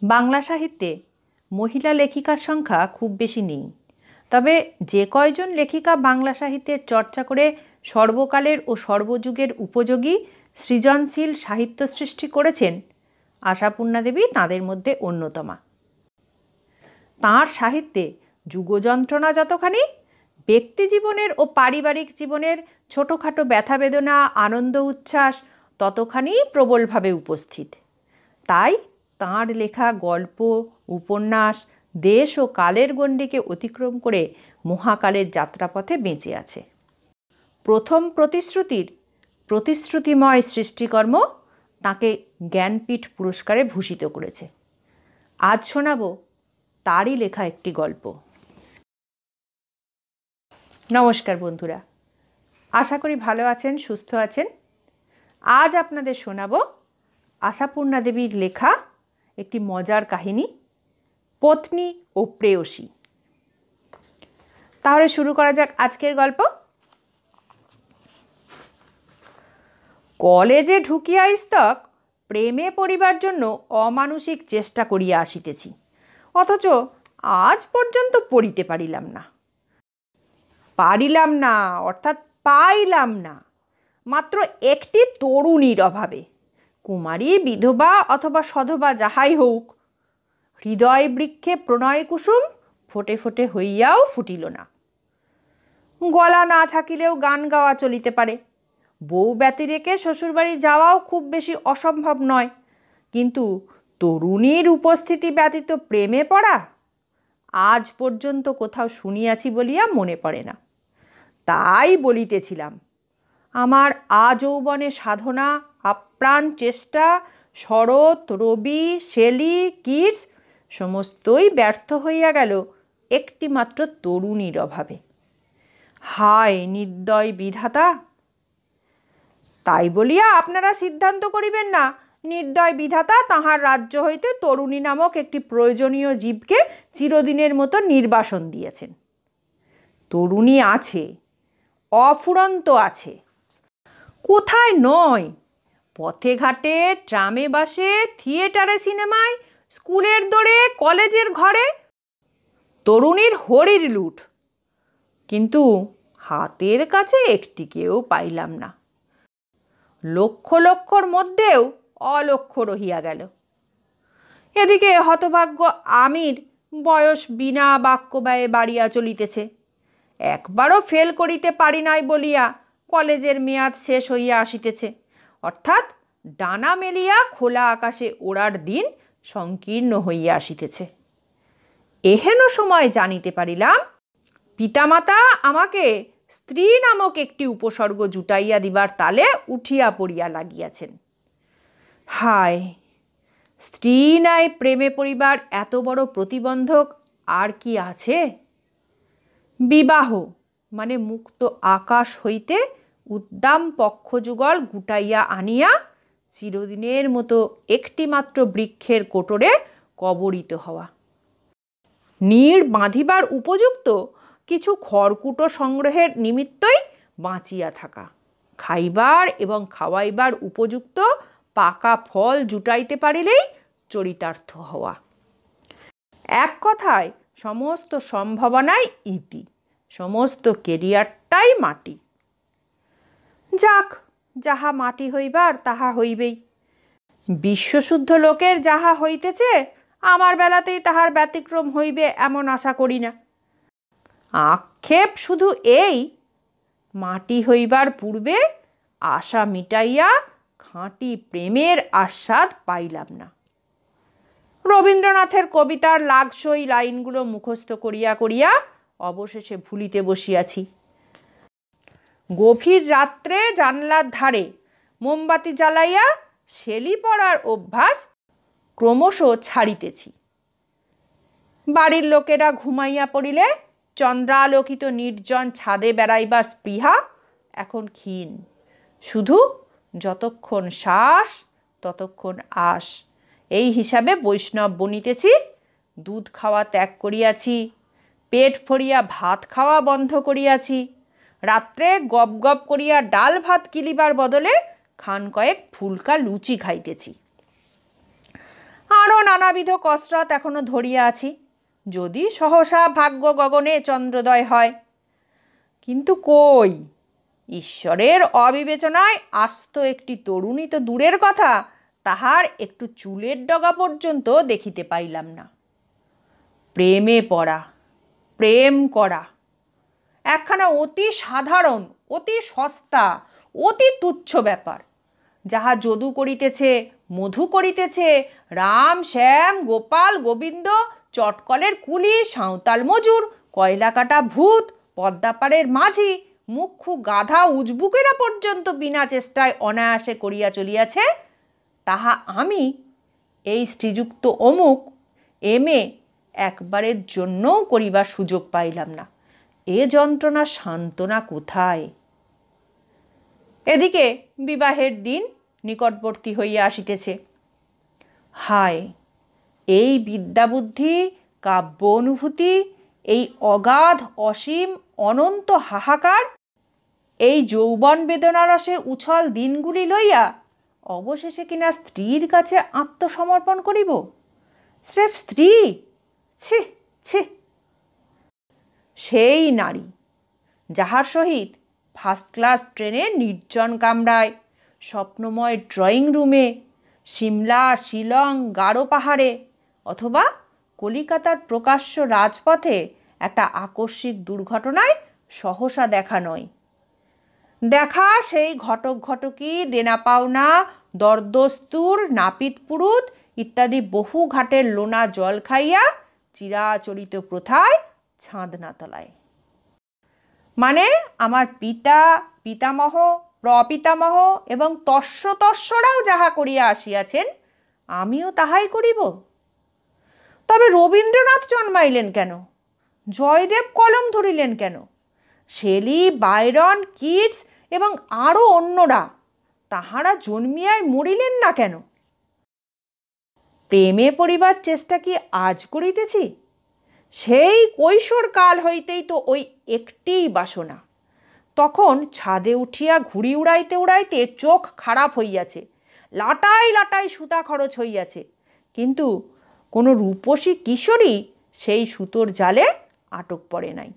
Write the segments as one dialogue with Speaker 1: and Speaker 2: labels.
Speaker 1: বাংলা সাহিত্যে মহিলা লেখিকার সংখ্যা খুব বেশি নেই, তবে যে কয়জন লেখিকা বাংলা সাহিত্যের চর্চা করে সর্বকালের ও সর্বযুগের উপযোগী সৃজনশীল সাহিত্য সৃষ্টি করেছেন, আশাপূর্ণা দেবী তাঁদের মধ্যে অন্যতমা। তাঁর সাহিত্যে যুগযন্ত্রণা যতখানি, ব্যক্তিজীবনের ও পারিবারিক জীবনের ছোটোখাটো ব্যথা বেদনা, আনন্দ উচ্ছ্বাস ততখানি প্রবলভাবে উপস্থিত। তাই তাঁর লেখা গল্প, উপন্যাস দেশ ও কালের গণ্ডিকে অতিক্রম করে মহাকালের যাত্রাপথে বেঁচে আছে। প্রথম প্রতিশ্রুতির প্রতিশ্রুতিময় সৃষ্টিকর্ম তাঁকে জ্ঞানপীঠ পুরস্কারে ভূষিত করেছে। আজ শোনাব তারই লেখা একটি গল্প। নমস্কার বন্ধুরা, আশা করি ভালো আছেন, সুস্থ আছেন। আজ আপনাদের শোনাব আশাপূর্ণা দেবীর লেখা একটি মজার কাহিনী, পত্নী ও প্রেয়সী। তাহলে শুরু করা যাক আজকের গল্প। কলেজে ঢুকিয়া স্তক প্রেমে পড়িবার জন্য অমানুষিক চেষ্টা করিয়া আসিতেছি, অথচ আজ পর্যন্ত পড়িতে পারিলাম না অর্থাৎ পাইলাম না, মাত্র একটি তরুণীর অভাবে। কুমারী, বিধবা অথবা সধবা যাহাই হোক, হৃদয় বৃক্ষে প্রণয় কুসুম ফোটে ফোটে হইয়াও ফুটিল না। গলা না থাকিলেও গান গাওয়া চলিতে পারে, বউ ব্যতি রেখে শ্বশুরবাড়ি যাওয়াও খুব বেশি অসম্ভব নয়, কিন্তু তরুণীর উপস্থিতি ব্যতীত প্রেমে পড়া আজ পর্যন্ত কোথাও শুনিয়াছি বলিয়া মনে পড়ে না। তাই বলিতেছিলাম, আমার আযৌবনে সাধনা, আপ্রাণ চেষ্টা, শরৎ, রবি, শেলি, কিটস সমস্তই ব্যর্থ হইয়া গেল একটি মাত্র তরুণীর অভাবে। হায় নির্দয় বিধাতা! তাই বলিয়া আপনারা সিদ্ধান্ত করিবেন না নির্দয় বিধাতা তাহার রাজ্য হইতে তরুণী নামক একটি প্রয়োজনীয় জীবকে চিরদিনের মতো নির্বাসন দিয়েছেন। তরুণী আছে, অফুরন্ত আছে। কোথায় নয়? পথে ঘাটে, ট্রামে বাসে, থিয়েটারে সিনেমায়, স্কুলের দোরে, কলেজের ঘরে তরুণীর হরির লুট। কিন্তু হাতের কাছে একটিকেও পাইলাম না। লক্ষ লক্ষর মধ্যেও অলক্ষ্য রহিয়া গেল। এদিকে হতভাগ্য আমির বয়স বিনা বাক্য ব্যয়ে বাড়িয়া চলিতেছে। একবারও ফেল করিতে পারি নাই বলিয়া কলেজের মেয়াদ শেষ হইয়া আসিতেছে, অর্থাৎ ডানা মেলিয়া খোলা আকাশে ওড়ার দিন সংকীর্ণ হইয়া আসিতেছে। এহেন সময় জানিতে পারিলাম পিতামাতা আমাকে স্ত্রী নামক একটি উপসর্গ জুটাইয়া দিবার তালে উঠিয়া পড়িয়া লাগিয়াছেন। হায়, স্ত্রী নাই প্রেমে পড়িবার এত বড় প্রতিবন্ধক আর কি আছে? বিবাহ মানে মুক্ত আকাশ হইতে উদ্দাম পক্ষযুগল গুটাইয়া আনিয়া চিরদিনের মতো একটিমাত্র বৃক্ষের কোটরে কবরিত হওয়া। নীড় বাঁধিবার উপযুক্ত কিছু খড়কুটো সংগ্রহের নিমিত্তই বাঁচিয়া থাকা, খাইবার এবং খাওয়াইবার উপযুক্ত পাকা ফল জুটাইতে পারিলেই চরিতার্থ হওয়া। এক কথায় সমস্ত সম্ভাবনাই ইতি, সমস্ত কেরিয়ারটাই মাটি। যাক, যাহা মাটি হইবার তাহা হইবেই। বিশ্বশুদ্ধ লোকের যাহা হইতেছে আমার বেলাতেই তাহার ব্যতিক্রম হইবে এমন আশা করি না। আক্ষেপ শুধু এই, মাটি হইবার পূর্বে আশা মিটাইয়া খাঁটি প্রেমের আস্বাদ পাইলাম না। রবীন্দ্রনাথের কবিতার লাগসই লাইনগুলো মুখস্থ করিয়া করিয়া অবশেষে ভুলিতে বসিয়াছি। গভীর রাত্রে জানলার ধারে মোমবাতি জ্বালাইয়া শেলি পড়ার অভ্যাস ক্রমশ ছাড়িতেছি। বাড়ির লোকেরা ঘুমাইয়া পড়িলে চন্দ্রালোকিত নির্জন ছাদে বেড়াইবার স্পৃহা এখন ক্ষীণ। শুধু যতক্ষণ শ্বাস ততক্ষণ আশ, এই হিসাবে বৈষ্ণব বনিতেছি। দুধ খাওয়া ত্যাগ করিয়াছি, পেট ভরিয়া ভাত খাওয়া বন্ধ করিয়াছি। রাত্রে গপ গপ করিয়া ডাল ভাত কিলিবার বদলে খান কয়েক ফুলকা লুচি খাইতেছি। আরও নানাবিধ কসরত এখনো ধরিয়া আছি, যদি সহসা ভাগ্য গগনে চন্দ্রোদয় হয়। কিন্তু কই, ঈশ্বরের অবিবেচনায় আস্ত একটি তরুণী তো দূরের কথা, তাহার একটু চুলের ডগা পর্যন্ত দেখিতে পাইলাম না। প্রেমে পড়া, প্রেম করা একখানা অতি সাধারণ, অতি সস্তা, অতি তুচ্ছ ব্যাপার, যাহা যদু করিতেছে, মধু করিতেছে, রাম শ্যাম গোপাল গোবিন্দ, চটকলের কুলি, সাঁওতাল মজুর, কয়লা কাটা ভূত, পদ্মাপাড়ের মাঝি, মুখ্যু গাধা উজবুকেরা পর্যন্ত বিনা চেষ্টায় অনায়াসে করিয়া চলিয়াছে, তাহা আমি এই শ্রীযুক্ত অমুক এমএ একবারের জন্যও করিবার সুযোগ পাইলাম না। এ যন্ত্রণা সান্ত্বনা কোথায়? এদিকে বিবাহের দিন নিকটবর্তী হইয়া আসিতেছে। হায়, এই বিদ্যাবুদ্ধি, কাব্য অনুভূতি, এই অগাধ অসীম অনন্ত হাহাকার, এই যৌবন বেদনারসে উছল দিনগুলি লইয়া অবশেষে কিনা স্ত্রীর কাছে আত্মসমর্পণ করিব? স্রেফ স্ত্রী? ছি ছি! সেই নারী যাহার সহিত ফার্স্ট ক্লাস ট্রেনের নির্জন কামরায়, স্বপ্নময় ড্রয়িং রুমে, সিমলা শিলং গারো পাহাড়ে অথবা কলিকাতার প্রকাশ্য রাজপথে একটা আকস্মিক দুর্ঘটনায় সহসা দেখা নয়, দেখা সেই ঘটক ঘটকি, দেনা পাওনা, দরদস্তুর, নাপিত পুরুত ইত্যাদি বহু ঘাটের লোনা জল খাইয়া চিরাচরিত প্রথায় ছাঁদনাতলায়। মানে আমার পিতা, পিতামহ, প্রপিতামহ এবং তস্যরাও যাহা করিয়া আসিয়াছেন, আমিও তাহাই করিব। তবে রবীন্দ্রনাথ জন্মাইলেন কেন? জয়দেব কলম ধরিলেন কেন? শেলি, বায়রন, কিটস এবং আরও অন্যরা, তাহারা জন্মিয়ায় মরিলেন না কেন? প্রেমে পড়িবার চেষ্টা কি আজ করিতেছি? সেই কৈশোর কাল হইতেই তো ওই একটিই বাসনা। তখন ছাদে উঠিয়া ঘুড়ি উড়াইতে উড়াইতে চোখ খারাপ হইয়াছে, লাটাই লাটাই সুতা খরচ হইয়াছে, কিন্তু কোনো রূপসী কিশোরী সেই সুতোর জালে আটক পড়ে নাই।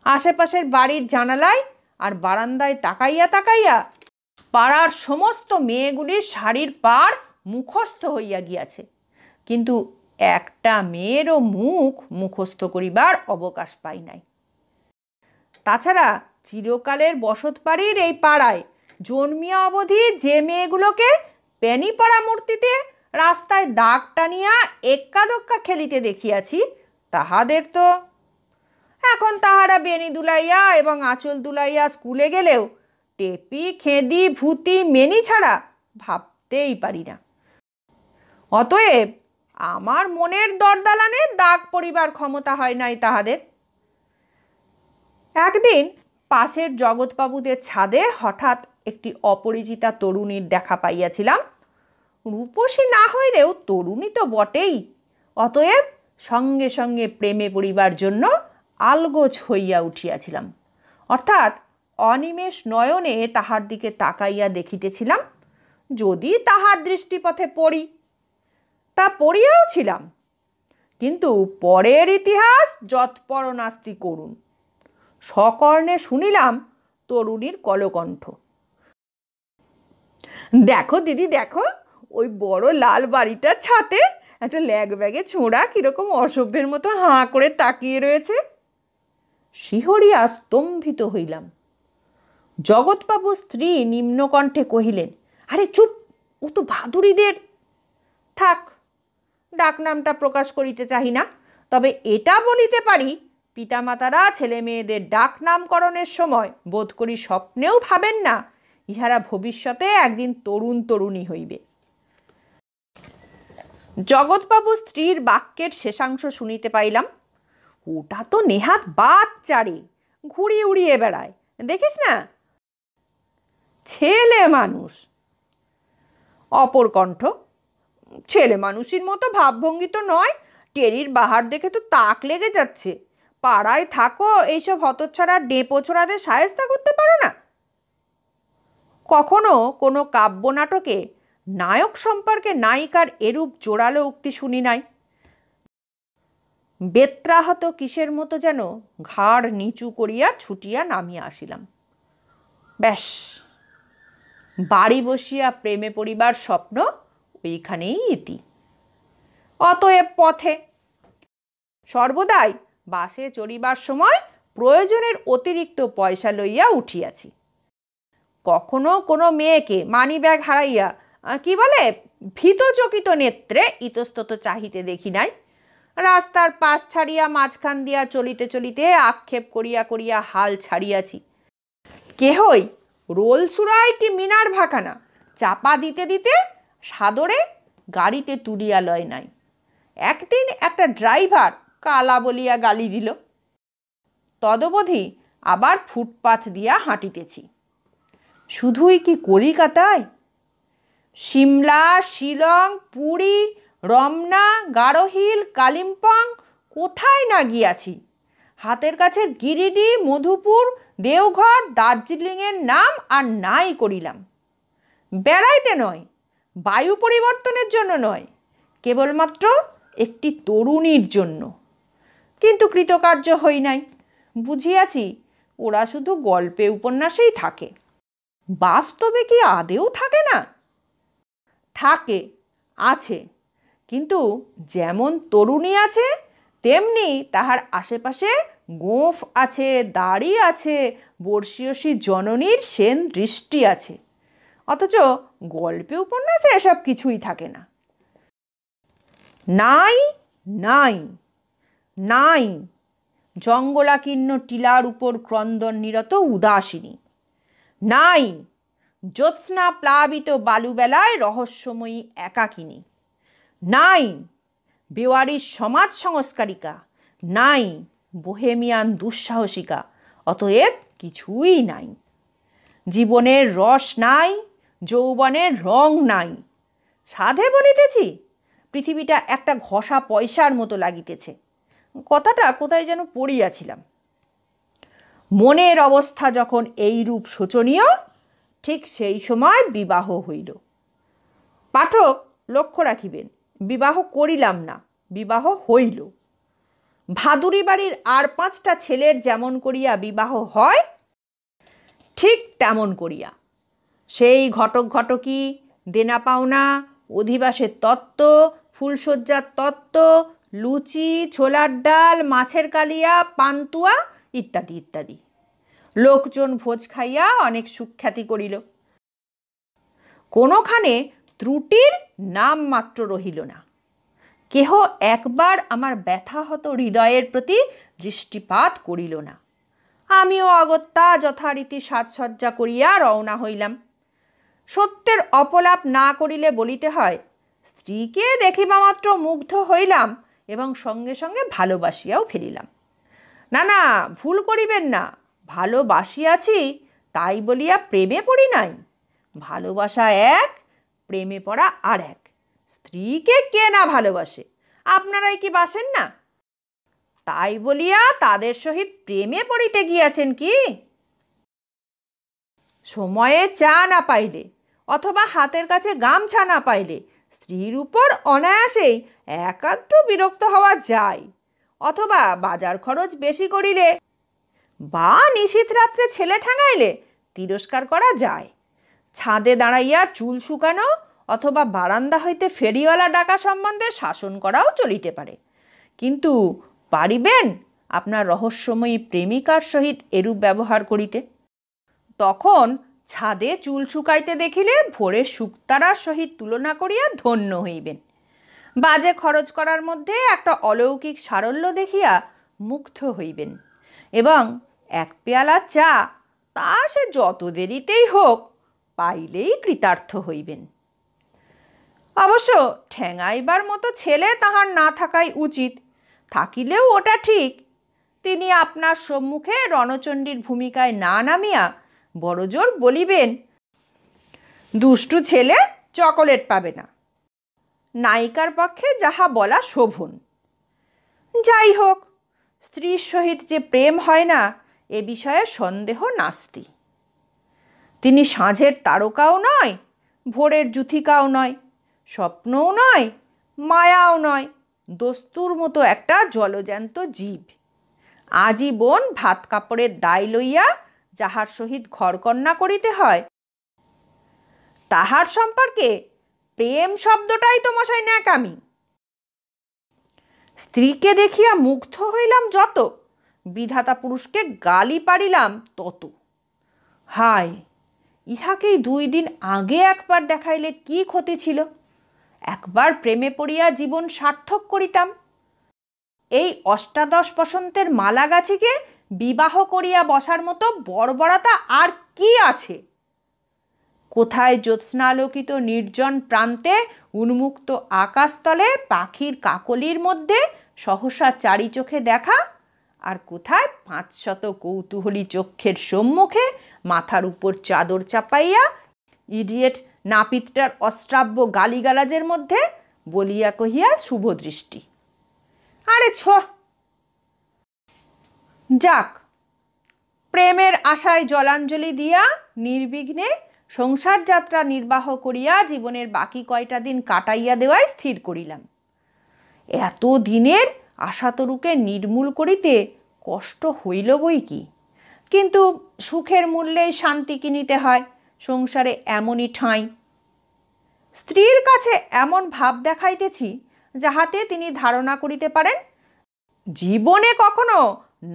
Speaker 1: আশেপাশের বাড়ির জানালায় আর বারান্দায় তাকাইয়া তাকাইয়া পাড়ার সমস্ত মেয়েগুলির শাড়ির পাড় মুখস্থ হইয়া গিয়াছে, কিন্তু একটা মেয়েরও মুখ মুখস্থ করিবার অবকাশ পাই নাই। তাছাড়া চিরকালের বসতবাড়ির এই পাড়ায় জন্মিয়া অবধি যে মেয়েগুলোকে প্যানিপাড়া মূর্তিতে রাস্তায় দাগ টানিয়া এক্কা দোক্কা খেলিতে দেখিয়াছি, তাহাদের তো এখন তাহারা বেনি দুলাইয়া এবং আঁচল দুলাইয়া স্কুলে গেলেও টেপি, খেদি, ভূতি, মেনি ছাড়া ভাবতেই পারি না। অতএব আমার মনের দরদালানে দাগ পড়িবার ক্ষমতা হয় নাই তাহাদের। একদিন পাশের জগৎবাবুদের ছাদে হঠাৎ একটি অপরিচিতা তরুণীর দেখা পাইয়াছিলাম। রূপসী না হইলেও তরুণী তো বটেই, অতএব সঙ্গে সঙ্গে প্রেমে পড়িবার জন্য আলগোছ হইয়া উঠিয়াছিলাম, অর্থাৎ অনিমেষ নয়নে তাহার দিকে তাকাইয়া দেখিতেছিলাম, যদি তাহার দৃষ্টিপথে পড়ি। তা পড়িয়াও ছিলাম, কিন্তু পরের ইতিহাস যৎপরনাস্তি করুন। সকর্ণে শুনিলাম তরুণীর কলকণ্ঠ, দেখো দিদি দেখো, ওই বড় লাল বাড়িটার ছাতে একটা ল্যাগ ব্যাগে ছোঁড়া কিরকম অসভ্যের মতো হাঁ করে তাকিয়ে রয়েছে। শিহরিয়া স্তম্ভিত হইলাম। জগৎবাবু স্ত্রী নিম্নকণ্ঠে কহিলেন, আরে চুপ, ও তো ভাদুরীদের। থাক, ডাকনামটা প্রকাশ করিতে চাহি না, তবে এটা বলিতে পারি, পিতামাতারা ছেলে মেয়েদের ডাক নামকরণের সময় বোধ করি স্বপ্নেও ভাবেন না ইহারা ভবিষ্যতে একদিন তরুণ তরুণী হইবে। জগৎবাবু স্ত্রীর বাক্যের শেষাংশ শুনিতে পাইলাম, ওটা তো নেহাত বাচ্চারে, ঘুড়ি উড়িয়ে বেড়ায়, দেখিস না, ছেলে মানুষ। অপর কণ্ঠ, ছেলে মানুষের মতো ভাবভঙ্গি তো নয়, টেরির বাহার দেখে তো তাক লেগে যাচ্ছে। পাড়ায় থাকো, এইসব হতচ্ছাড়া ডেপো ছোড়াদের সায়স্তা করতে পারো না? কখনো কোনো কাব্য নাটকে নায়ক সম্পর্কে নায়িকার এরূপ জোরালো উক্তি শুনি নাই। বেত্রাহত কিসের মতো যেন ঘাড় নিচু করিয়া ছুটিয়া নামিয়া আসিলাম। ব্যাস, বাড়ি বসিয়া প্রেমে পড়িবার স্বপ্ন ওইখানেই ইতি। অতএব পথে সর্বদাই বাসে চড়িবার সময় প্রয়োজনের অতিরিক্ত পয়সা লইয়া উঠিয়াছি। কখনো কোনো মেয়েকে মানি ব্যাগ হারাইয়া কি বলে ভীতচকিত নেত্রে ইতস্তত চাহিতে দেখি নাই। রাস্তার পাশ ছাড়িয়া মাঝখান দিয়া চলিতে চলিতে আক্ষেপ করিয়া করিয়া হাল ছাড়িয়াছি। কেহই রোল সুরাই কি মিনার ভাকানা চাপা দিতে দিতে সাদরে গাড়িতে তুলিয়া লয় নাই। একদিন একটা ড্রাইভার কালা বলিয়া গালি দিল। তদবধি আবার ফুটপাথ দিয়া হাঁটিতেছি। শুধুই কি কলিকাতায়, সিমলা, শিলং, পুরী, রমনা, গারোহিল, কালিম্পং কোথায় না গিয়াছি। হাতের কাছে গিরিডি, মধুপুর, দেওঘর, দার্জিলিংয়ের নাম আর নাই করিলাম। বেড়াইতে নয়, বায়ু পরিবর্তনের জন্য নয়, কেবলমাত্র একটি তরুণীর জন্য। কিন্তু কৃতকার্য হই নাই। বুঝিয়াছি ওরা শুধু গল্পে উপন্যাসেই থাকে, বাস্তবে কি আদেও থাকে না? থাকে, আছে, কিন্তু যেমন তরুণী আছে তেমনি তাহার আশেপাশে গোঁফ আছে, দাড়ি আছে, বর্ষীয়সী জননীর সেন দৃষ্টি আছে। অথচ গল্পে উপন্যাসে এসব কিছুই থাকে না। নাই নাই নাই জঙ্গলাকীর্ণ টিলার উপর ক্রন্দন নিরত উদাসিনী, নাই জ্যোৎস্না প্লাবিত বালুবেলায় রহস্যময়ী একাকিনী, নাই বেওয়ারিশ সমাজ সংস্কারিকা, নাই বোহেমিয়ান দুঃসাহসিকা। অতএব কিছুই নাই। জীবনের রস নাই, যৌবনের রং নাই। সাধে বলিতেছি, পৃথিবীটা একটা ঘষা পয়সার মতো লাগিতেছে। কথাটা কোথায় যেন পড়িয়াছিলাম। মনের অবস্থা যখন এইরূপ শোচনীয়, ঠিক সেই সময় বিবাহ হইল। পাঠক লক্ষ্য রাখিবেন, বিবাহ করিলাম না, বিবাহ হইল। ভাদুরী বাড়ির আর 5টা ছেলের যেমন করিয়া বিবাহ হয়, ঠিক তেমন করিয়া। সেই ঘটক ঘটকি, দেনা পাওনা, অধিবাসের তত্ত্ব, ফুলশয্যার তত্ত্ব, লুচি, ছোলার ডাল, মাছের কালিয়া, পান্তুয়া ইত্যাদি ইত্যাদি। লোকজন ভোজ খাইয়া অনেক সুখ্যাতি করিল। কোনোখানে ত্রুটির নাম মাত্র রহিল না। কেহ একবার আমার ব্যথাহত হৃদয়ের প্রতি দৃষ্টিপাত করিল না। আমিও অগত্যা যথারীতি সাজসজ্জা করিয়া রওনা হইলাম। সত্যের অপলাপ না করিলে বলিতে হয়, স্ত্রীকে দেখিবা মাত্র মুগ্ধ হইলাম এবং সঙ্গে সঙ্গে ভালোবাসিয়াও ফেলিলাম। না না, ভুল করিবেন না। ভালোবাসিয়াছি তাই বলিয়া প্রেমে পড়ি নাই। ভালোবাসা এক, প্রেমে পড়া আর এক। স্ত্রীকে কে না ভালোবাসে? আপনারাই কি বাসেন না? তাই বলিয়া তাদের সহিত প্রেমে পড়িতে গিয়াছেন কি? সময়ে চা না পাইলে অথবা হাতের কাছে গামছা না পাইলে স্ত্রীর উপর অনায়াসেই একাত্র বিরক্ত হওয়া যায়। অথবা বাজার খরচ বেশি করিলে বা নিশীথ রাত্রে ছেলে ঠ্যাঙাইলে তিরস্কার করা যায়। ছাদে দাঁড়াইয়া চুল শুকানো অথবা বারান্দা হইতে ফেরিওয়ালা ডাকা সম্বন্ধে শাসন করাও চলিতে পারে। কিন্তু পারিবেন আপনার রহস্যময়ী প্রেমিকার সহিত এরূপ ব্যবহার করিতে? তখন ছাদে চুল শুকাইতে দেখিলে ভোরের শুকতারার সহিত তুলনা করিয়া ধন্য হইবেন। বাজে খরচ করার মধ্যে একটা অলৌকিক সারল্য দেখিয়া মুগ্ধ হইবেন এবং এক পেয়ালা চা, তা সে যত দেরিতেই হোক, পাইলেই কৃতার্থ হইবেন। অবশ্য ঠেঙাইবার মতো ছেলে তাহার না থাকাই উচিত। থাকিলেও ওটা ঠিক, তিনি আপনার সম্মুখে রণচণ্ডীর ভূমিকায় না নামিয়া বড়জোর বলিবেন, দুষ্টু ছেলে চকোলেট পাবে না। নায়িকার পক্ষে যাহা বলা শোভন। যাই হোক, স্ত্রীর সহিত যে প্রেম হয় না এ বিষয়ে সন্দেহ নাস্তি। তিনি সাঁঝের তারকাও নয়, ভোরের জুথিকাও নয়, স্বপ্নও নয়, মায়াও নয়, দস্তুর মতো একটা জলজ্যান্ত জীব। আজীবন ভাত কাপড়ের দায় লইয়া যাহার সহিত ঘরকন্যা করিতে হয়, তাহার সম্পর্কে প্রেম শব্দটাই তো মশাই ন্যাকামি। স্ত্রীকে দেখিয়া মুগ্ধ হইলাম যত, বিধাতা পুরুষকে গালি পারিলাম তত। হায়, ইহাকেই 2 দিন আগে একবার দেখাইলে কি ক্ষতি ছিল? একবার প্রেমে পড়িয়া জীবন সার্থক করিতাম। এই অষ্টাদশ বসন্তের মালাগাছিকে বিবাহ করিয়া বসার মতো বর্বরতা আর কি আছে? কোথায় জ্যোৎস্নালোকিত নির্জন প্রান্তে উন্মুক্ত আকাশতলে পাখির কাকলির মধ্যে সহসা চারি চোখে দেখা, আর কোথায় 500 কৌতূহলী চক্ষের সম্মুখে মাথার উপর চাদর চাপাইয়া ইডিয়েট নাপিতটার অশ্রাব্য গালিগালাজের মধ্যে বলিয়া কহিয়া শুভ দৃষ্টি। আরে যাক, প্রেমের আশায় জলাঞ্জলি দিয়া নির্বিঘ্নে সংসার যাত্রা নির্বাহ করিয়া জীবনের বাকি কয়টা দিন কাটাইয়া দেওয়াই স্থির করিলাম। এত দিনের আশাতরুকে নির্মূল করিতে কষ্ট হইল বই কি, কিন্তু সুখের মূল্যেই শান্তি কিনিতে হয় সংসারে এমনই ঠাঁই। স্ত্রীর কাছে এমন ভাব দেখাইতেছি যাহাতে তিনি ধারণা করিতে পারেন জীবনে কখনো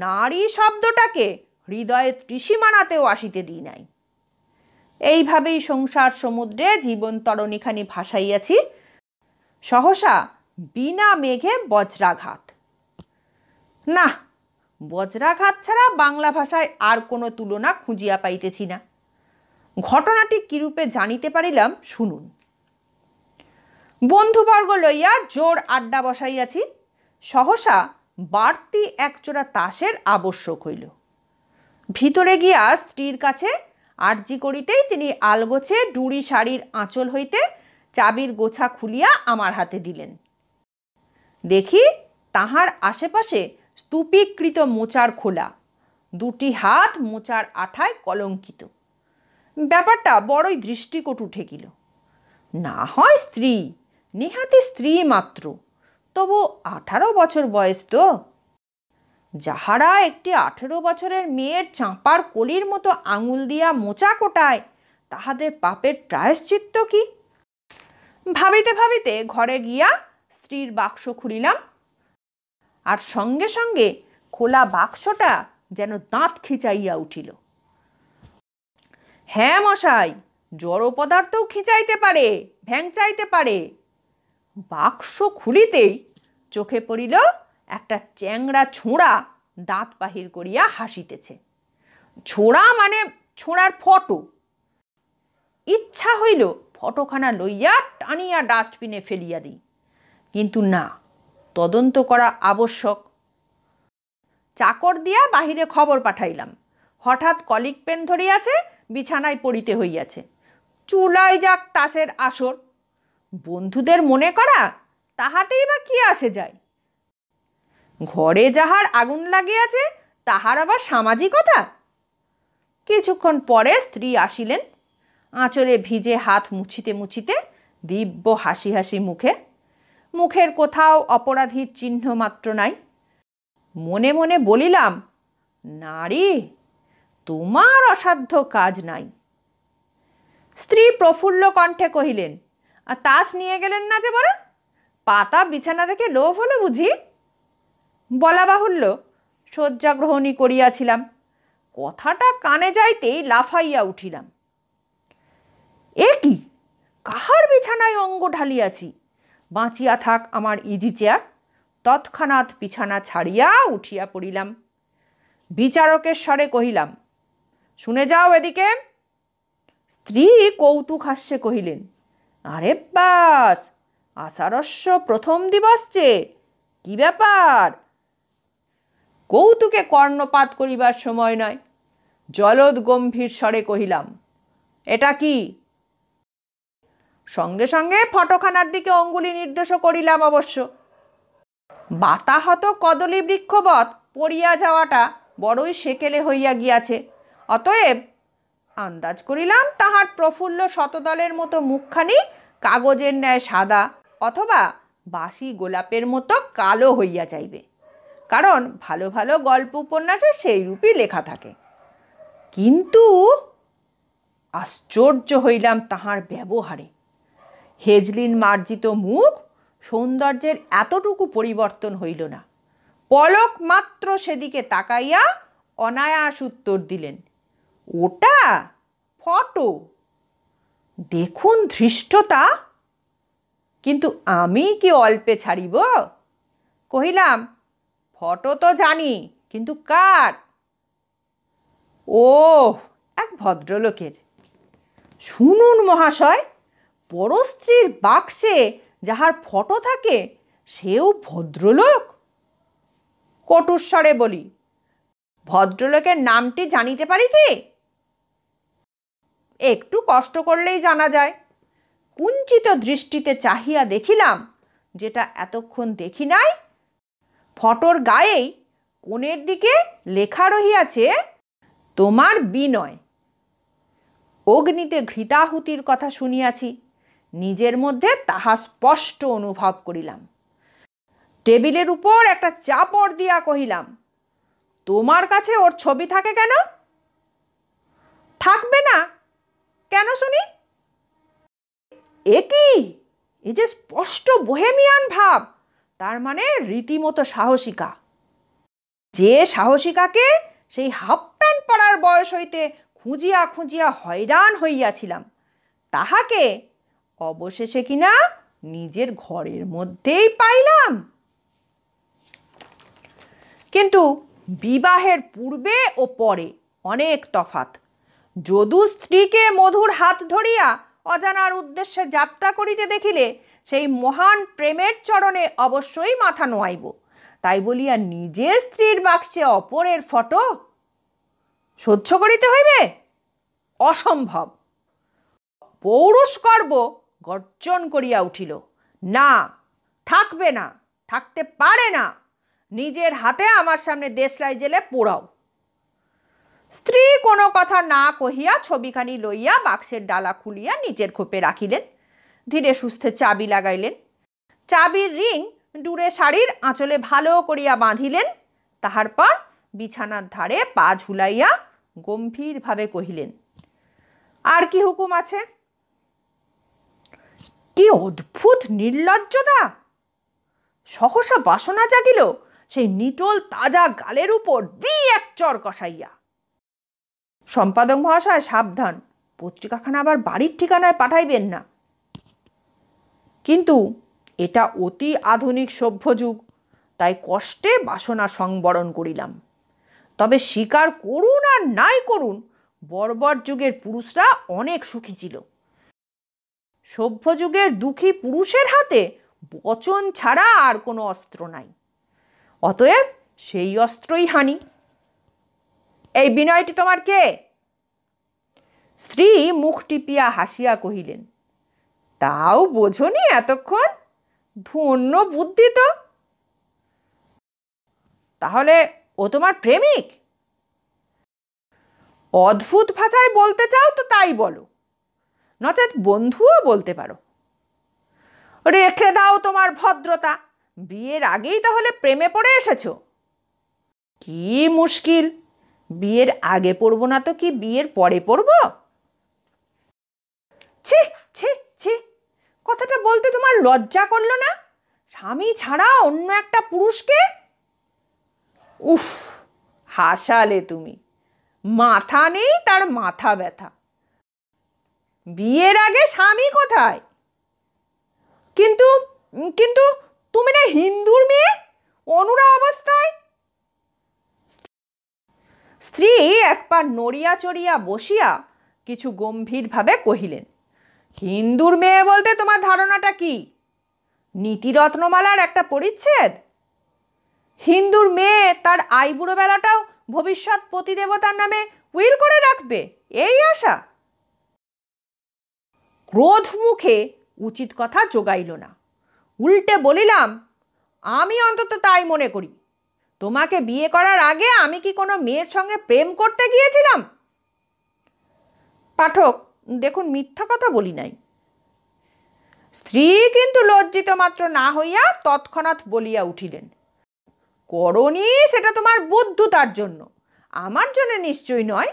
Speaker 1: নারী শব্দটাকে হৃদয়ে ত্রিসীমানাতেও আসিতে দিই নাই। এইভাবেই সংসার সমুদ্রে জীবন তরণীখানি ভাসাইয়াছি, সহসা বিনা মেঘে বজ্রাঘাত। না, বজ্রাঘাত ছাড়া বাংলা ভাষায় আর কোনো তুলনা খুঁজিয়া পাইতেছি না। ঘটনাটি কিরূপে জানিতে পারিলাম শুনুন। বন্ধুবর্গ লইয়া জোর আড্ডা বসাইয়াছি, সহসা বাড়তি একজোড়া তাসের আবশ্যক হইল। ভিতরে গিয়া স্ত্রীর কাছে আর্জি করিতেই তিনি আলগোছে ডুরি শাড়ির আঁচল হইতে চাবির গোছা খুলিয়া আমার হাতে দিলেন। দেখি তাহার আশেপাশে স্তূপীকৃত মোচার খোলা, 2টি হাত মোচার আঠায় কলঙ্কিত। ব্যাপারটা বড়ই দৃষ্টিকটু ঠেকিল। না হয় স্ত্রী, নিহাতি স্ত্রী মাত্র, তবু 18 বছর বয়স তো। যাহারা একটি 18 বছরের মেয়ের চাঁপার কলির মতো আঙুল দিয়া মোচা কোটায়, তাহাদের পাপের প্রায়শ্চিত্ত কি? ভাবিতে ভাবিতে ঘরে গিয়া স্ত্রীর বাক্স খুলিলাম, আর সঙ্গে সঙ্গে খোলা বাক্সটা যেন দাঁত খিচাইয়া উঠিল। হ্যাঁ মশাই, জড় পদার্থও খিচাইতে পারে, ভ্যাংচাইতে পারে। বাক্স খুলিতেই চোখে পড়িল একটা চ্যাংড়া ছোঁড়া দাঁত বাহির করিয়া হাসিতেছে। ছোঁড়া মানে ছোঁড়ার ফটো। ইচ্ছা হইল ফটোখানা লইয়া টানিয়া ডাস্টবিনে ফেলিয়া দিই, কিন্তু না, তদন্ত করা আবশ্যক। চাকর দিয়া বাহিরে খবর পাঠাইলাম, হঠাৎ কলিক পেন ধরিয়াছে, বিছানায় পড়িতে হইয়াছে। চুলায় যাক তাসের আসর, বন্ধুদের মনে করা তাহাতেই বা কি আসে যায়? ঘরে যাহার আগুন লাগিয়াছে তাহার আবার সামাজিকতা? কিছুক্ষণ পরে স্ত্রী আসিলেন, আঁচলে ভিজে হাত মুছিতে মুছিতে, দিব্য হাসি হাসি মুখে। মুখের কোথাও অপরাধীর চিহ্ন মাত্র নাই। মনে মনে বলিলাম, নারী, তোমার অসাধ্য কাজ নাই। স্ত্রী প্রফুল্ল কণ্ঠে কহিলেন, আর তাস নিয়ে গেলেন না যে বড়? পাতা বিছানা থেকে লোভ হলো বুঝি? বলা বাহুল্য, শয্যা গ্রহণই করিয়াছিলাম। কথাটা কানে যাইতেই লাফাইয়া উঠিলাম। এ কি, কাহার বিছানায় অঙ্গ ঢালিয়াছি? বাঁচিয়া থাক আমার ইজি চেয়ার। তৎক্ষণাৎ বিছানা ছাড়িয়া উঠিয়া পড়িলাম। বিচারকের স্বরে কহিলাম, শুনে যাও এদিকে। স্ত্রী কৌতুক হাস্যে কহিলেন, আরে বাস, আষাঢ়স্য প্রথম দিবস যে, কি ব্যাপার? কৌতুকে কর্ণপাত করিবার সময় নয়। জলদ গম্ভীর স্বরে কহিলাম, এটা কি? সঙ্গে সঙ্গে ফটোখানার দিকে অঙ্গুলি নির্দেশ করিলাম অবশ্য। বাতাহত কদলী বৃক্ষবৎ পড়িয়া যাওয়াটা বড়ই সেকেলে হইয়া গিয়াছে, অতএব আন্দাজ করিলাম তাহার প্রফুল্ল শতদলের মতো মুখখানি কাগজের ন্যায় সাদা অথবা বাসি গোলাপের মতো কালো হইয়া যাইবে, কারণ ভালো ভালো গল্প উপন্যাসে সেই রূপই লেখা থাকে। কিন্তু আশ্চর্য হইলাম তাহার ব্যবহারে। হেজলিন মার্জিত মুখ, সৌন্দর্যের এতটুকু পরিবর্তন হইল না। পলক মাত্র সেদিকে তাকাইয়া অনায়াস উত্তর দিলেন, ওটা ফটো। দেখুন ধৃষ্টতা। কিন্তু আমি কি অল্পে ছাড়িব? কহিলাম, ফটো তো জানি, কিন্তু কার? ও, এক ভদ্রলোকের। শুনুন মহাশয়, পরস্ত্রীর বাক্সে যাহার ফটো থাকে সেও ভদ্রলোক? কটুস্বরে বলি, ভদ্রলোকের নামটি জানিতে পারি কি? একটু কষ্ট করলেই জানা যায়। কুঞ্চিত দৃষ্টিতে চাহিয়া দেখিলাম, যেটা এতক্ষণ দেখি নাই, ফটোর গায়েই কোণের দিকে লেখা রহিয়াছে, তোমার বিনয়। অগ্নিতে ঘৃতাহুতির কথা শুনিয়াছি, নিজের মধ্যে তাহা স্পষ্ট অনুভব করিলাম। টেবিলের উপর একটা চাপড় দিয়া কহিলাম, তোমার কাছে ওর ছবি থাকে কেন? থাকবে না কেন শুনি? এ কি, এ যে স্পষ্ট বোহেমিয়ান ভাব, তার মানে রীতিমতো সাহসিকা। যে সাহসিকাকে সেই হাফ প্যান্ট পরার বয়স হইতে খুঁজিয়া খুঁজিয়া হয়রান হইয়াছিলাম, তাহাকে অবশেষে কিনা নিজের ঘরের মধ্যেই পাইলাম। কিন্তু বিবাহের পূর্বে ও পরে অনেক তফাৎ। যদু স্ত্রীকে মধুর হাত ধরিয়া অজানার উদ্দেশ্যে যাত্রা করিতে দেখিলে সেই মহান প্রেমের চরণে অবশ্যই মাথা নোয়াইব। তাই বলিয়া নিজের স্ত্রীর বাক্সে অপরের ফটো সহ্য করিতে হইবে? অসম্ভব। পৌরুষ গর্ব গর্জন করিয়া উঠিল, না, থাকবে না, থাকতে পারে না। নিজের হাতে আমার সামনে দেশলাই জেলে পোড়াও। স্ত্রী কোনো কথা না কহিয়া ছবিখানি লইয়া বাক্সের ডালা খুলিয়া নিচের খোপে রাখিলেন। ধীরে সুস্থে চাবি লাগাইলেন। চাবির রিং ডুরে শাড়ির আঁচলে ভালো করিয়া বাঁধিলেন। তাহার পর বিছানার ধারে পা ঝুলাইয়া গম্ভীরভাবে কহিলেন, আর কি হুকুম আছে? কি অদ্ভুত নির্লজ্জতা! সহসা বাসনা জাগিল সেই নিটোল তাজা গালের উপর এক চর কষাইয়া। সম্পাদক মহাশয় সাবধান, পত্রিকাখানা আবার বাড়ির ঠিকানায় পাঠাইবেন না। কিন্তু এটা অতি আধুনিক সভ্য যুগ, তাই কষ্টে বাসনা সংবরণ করিলাম। তবে স্বীকার করুন আর নাই করুন, বর্বর যুগের পুরুষরা অনেক সুখী ছিল। সভ্য যুগের দুঃখী পুরুষের হাতে বচন ছাড়া আর কোনো অস্ত্র নাই। অতএব সেই অস্ত্রই হানি। এই বিনয়টি তোমার কে? স্ত্রী মুখ টিপিয়া হাসিয়া কহিলেন, তাও বোঝনি এতক্ষণ? ধন্য বুদ্ধি তো। তাহলে ও তোমার প্রেমিক? অদ্ভুত ভাষায় বলতে চাও তো তাই বলো, নচেৎ বন্ধুও বলতে পারো। রেখে দাও তোমার ভদ্রতা, বিয়ের আগেই তাহলে প্রেমে পড়ে এসেছো? কি মুশকিল, বিয়ের আগে পড়বো না তো কি বিয়ের পরে পড়বো? ছি ছি ছি, কথাটা বলতে তোমার লজ্জা করলো না? স্বামী ছাড়া অন্য একটা পুরুষকে? উফ, হাসালে তুমি। মাথা নেই তার মাথা ব্যথা। বিয়ের আগে স্বামী কোথায়? কিন্তু কিন্তু তুমি না হিন্দুর মেয়ে, অনুরা অবস্থায়? স্ত্রী এক পা নড়িয়া চড়িয়া বসিয়া কিছু গম্ভীরভাবে কহিলেন, হিন্দুর মেয়ে বলতে তোমার ধারণাটা কি? নীতিরত্নমালার একটা পরিচ্ছেদ? হিন্দুর মেয়ে তার আইবুড়ো বেলাটাও ভবিষ্যৎ পতিদেবতার নামে উইল করে রাখবে, এই আশা? ক্রোধ মুখে উচিত কথা জোগাইল না। উল্টে বলিলাম, আমি অন্তত তাই মনে করি। তোমাকে বিয়ে করার আগে আমি কি কোনো মেয়ের সঙ্গে প্রেম করতে গিয়েছিলাম? পাঠক, দেখুন মিথ্যা কথা বলি নাই। স্ত্রী কিন্তু লজ্জিত মাত্র না হইয়া তৎক্ষণাৎ বলিয়া উঠিলেন, করনি সেটা তোমার বুদ্ধতার জন্য, আমার জন্য নিশ্চয়ই নয়।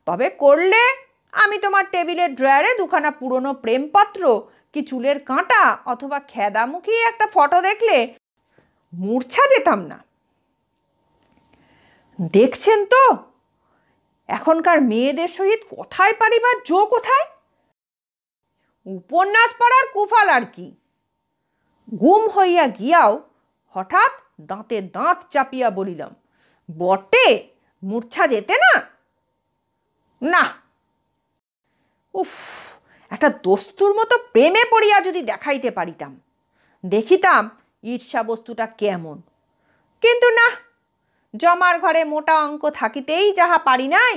Speaker 1: তবে করলে আমি তোমার টেবিলের ড্রয়ারে দুখানা পুরনো প্রেমপত্র কি চুলের কাঁটা অথবা খেদামুখী একটা ফটো দেখলে মূর্ছা যেতাম না। দেখছেন তো এখনকার মেয়েদের সহিত কথায় পারিবার জো কোথায়। উপন্যাস পড়ার কুফল আর কি। গুম হইয়া গিয়াও হঠাৎ দাঁতে দাঁত চাপিয়া বলিলাম, বটে মূর্ছা যেতে না। না, উফ, একটা দস্তুর মতো প্রেমে পড়িয়া যদি দেখাইতে পারিতাম, দেখিতাম ঈর্ষা বস্তুটা কেমন। কিন্তু না, জমার ঘরে মোটা অঙ্ক থাকিতেই যাহা পারি নাই,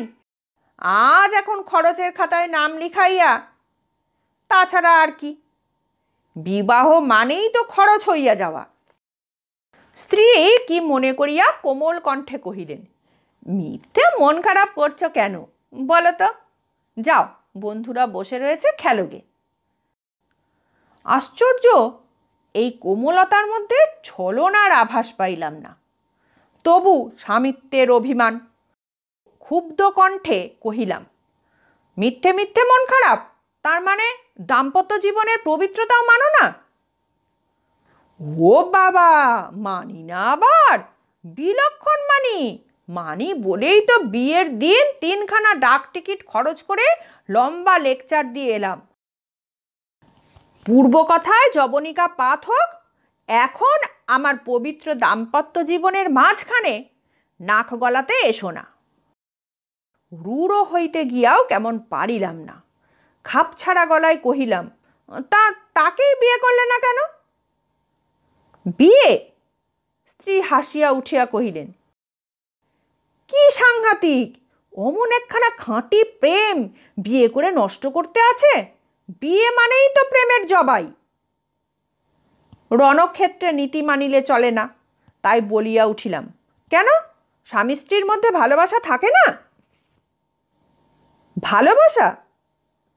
Speaker 1: আজ এখন খরচের খাতায় নাম লিখাইয়া, তাছাড়া আর কি। বিবাহ মানেই তো খরচ হইয়া যাওয়া। স্ত্রী কি মনে করিয়া কোমল কণ্ঠে কহিলেন, মিথ্যে মন খারাপ করছো কেন বলো তো, যাও বন্ধুরা বসে রয়েছে, খেলোগে। আশ্চর্য, এই কোমলতার মধ্যে ছলনার আভাস পাইলাম না। তবু স্বামিত্বের অভিমান, ক্ষুব্ধ কণ্ঠে কহিলাম, মিথ্যে মিথ্যে মন খারাপ, তার মানে দাম্পত্য জীবনের পবিত্রতাও মানো না? ও বাবা, মানি না আবার, বিলক্ষণ মানি। মানি বলেই তো বিয়ের দিন 3খানা ডাক টিকিট খরচ করে লম্বা লেকচার দিয়ে এলাম। পূর্ব কথায় জবনিকা পাঠক, এখন আমার পবিত্র দাম্পত্য জীবনের মাঝখানে নাক গলাতে এসো না। রূঢ় হইতে গিয়াও কেমন পারিলাম না। খাপছাড়া গলায় কহিলাম, তাকেই বিয়ে করলে না কেন? বিয়ে? স্ত্রী হাসিয়া উঠিয়া কহিলেন, কি সাংঘাতিক, অমন একখানা খাঁটি প্রেম বিয়ে করে নষ্ট করতে আছে? বিয়ে মানেই তো প্রেমের জবাই। রণক্ষেত্রে নীতি মানিলে চলে না, তাই বলিয়া উঠিলাম, কেন স্বামী স্ত্রীর মধ্যে ভালোবাসা থাকে না? ভালোবাসা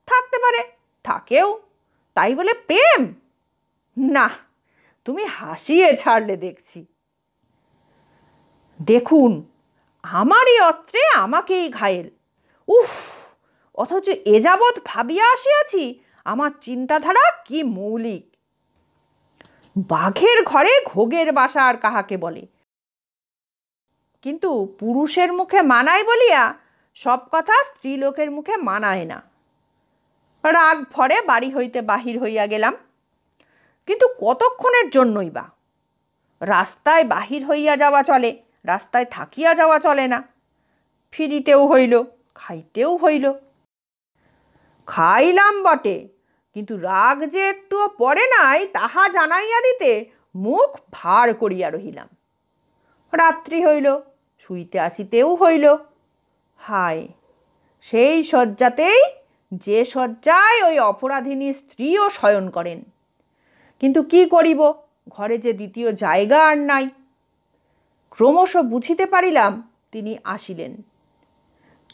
Speaker 1: থাকতে পারে, থাকেও, তাই বলে প্রেম না। তুমি হাসিয়ে ছাড়লে দেখছি। দেখুন, আমারই অস্ত্রে আমাকেই ঘায়েল। উফ, অথচ এ যাবৎ ভাবিয়া আসিয়াছি আমার চিন্তাধারা কি মৌলিক। বাঘের ঘরে ঘোগের বাসা আর কাহাকে বলে? কিন্তু পুরুষের মুখে মানায় বলিয়া সব কথা স্ত্রীলোকের মুখে মানায় না। রাগ ভরে বাড়ি হইতে বাহির হইয়া গেলাম, কিন্তু কতক্ষণের জন্যই বা? রাস্তায় বাহির হইয়া যাওয়া চলে, রাস্তায় থাকিয়া যাওয়া চলে না। ফিরিতেও হইল, খাইতেও হইল। খাইলাম বটে, কিন্তু রাগ যে একটুও পড়ে নাই তাহা জানাইয়া দিতে মুখ ভার করিয়া রহিলাম। রাত্রি হইল, শুইতে আসিতেও হইল। হায়, সেই শয্যাতেই যে শয্যায় ওই অপরাধিনী স্ত্রীও শয়ন করেন। কিন্তু কি করিব, ঘরে যে দ্বিতীয় জায়গা আর নাই। ক্রমশ বুঝিতে পারিলাম তিনি আসিলেন।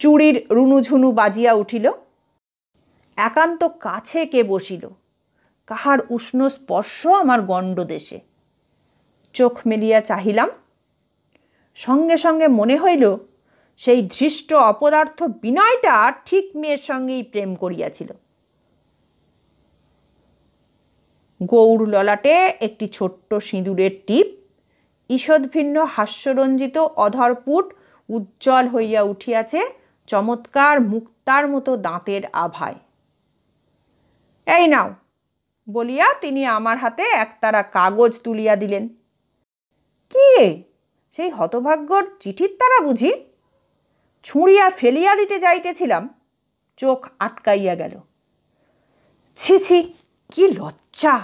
Speaker 1: চুড়ির রুনুঝুনু বাজিয়া উঠিল। একান্ত কাছে কে বসিল, কাহার উষ্ণ স্পর্শ আমার গণ্ডদেশে। চোখ মেলিয়া চাহিলাম, সঙ্গে সঙ্গে মনে হইল সেই ধৃষ্ট অপদার্থ বিনয়টা ঠিক মেয়ের সঙ্গেই প্রেম করিয়াছিল। গৌর ললাটে একটি ছোট্ট সিঁদুরের টিপ, ঈষদ্ভিন্ন হাস্যরঞ্জিত অধরপুট উজ্জ্বল হইয়া উঠিয়াছে চমৎকার মুক্তার মতো দাঁতের আভায়। এই নাও বলিয়া তিনি আমার হাতে একতারা কাগজ তুলিয়া দিলেন। কি, সেই হতভাগ্যর চিঠির তারা বুঝি? ছুঁড়িয়া ফেলিয়া দিতে যাইতেছিলাম, চোখ আটকাইয়া গেল। ছি ছি, কি লজ্জা!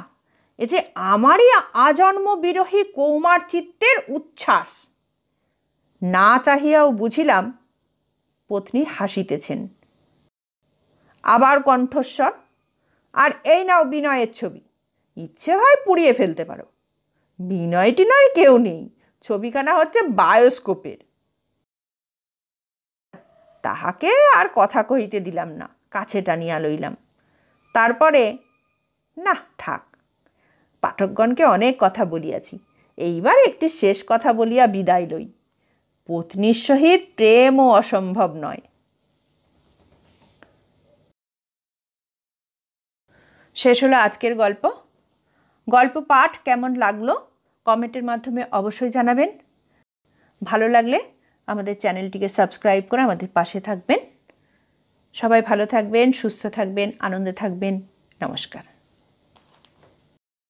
Speaker 1: এ যে আমারই আজন্ম বিরহী কৌমার চিত্তের উচ্ছ্বাস। না চাহিয়াও বুঝিলাম পত্নী হাসিতেছেন। আবার কণ্ঠস্বর, আর এই নাও বিনয়ের ছবি, ইচ্ছে হয় পুড়িয়ে ফেলতে পারো। বিনয়টি নয় কেউ নেই, ছবিখানা হচ্ছে বায়োস্কোপের। তাহাকে আর কথা কহিতে দিলাম না, কাছে টানিয়া লইলাম। তারপরে না থাক, পাঠকগণকে অনেক কথা বলিয়াছি, এইবার একটি শেষ কথা বলিয়া বিদায় লই। পত্নীর সহিত প্রেমও অসম্ভব নয়। শেষ হলো আজকের গল্প। গল্প পাঠ কেমন লাগলো কমেন্টের মাধ্যমে অবশ্যই জানাবেন। ভালো লাগলে আমাদের চ্যানেলটিকে সাবস্ক্রাইব করে আমাদের পাশে থাকবেন। সবাই ভালো থাকবেন, সুস্থ থাকবেন, আনন্দে থাকবেন। নমস্কার।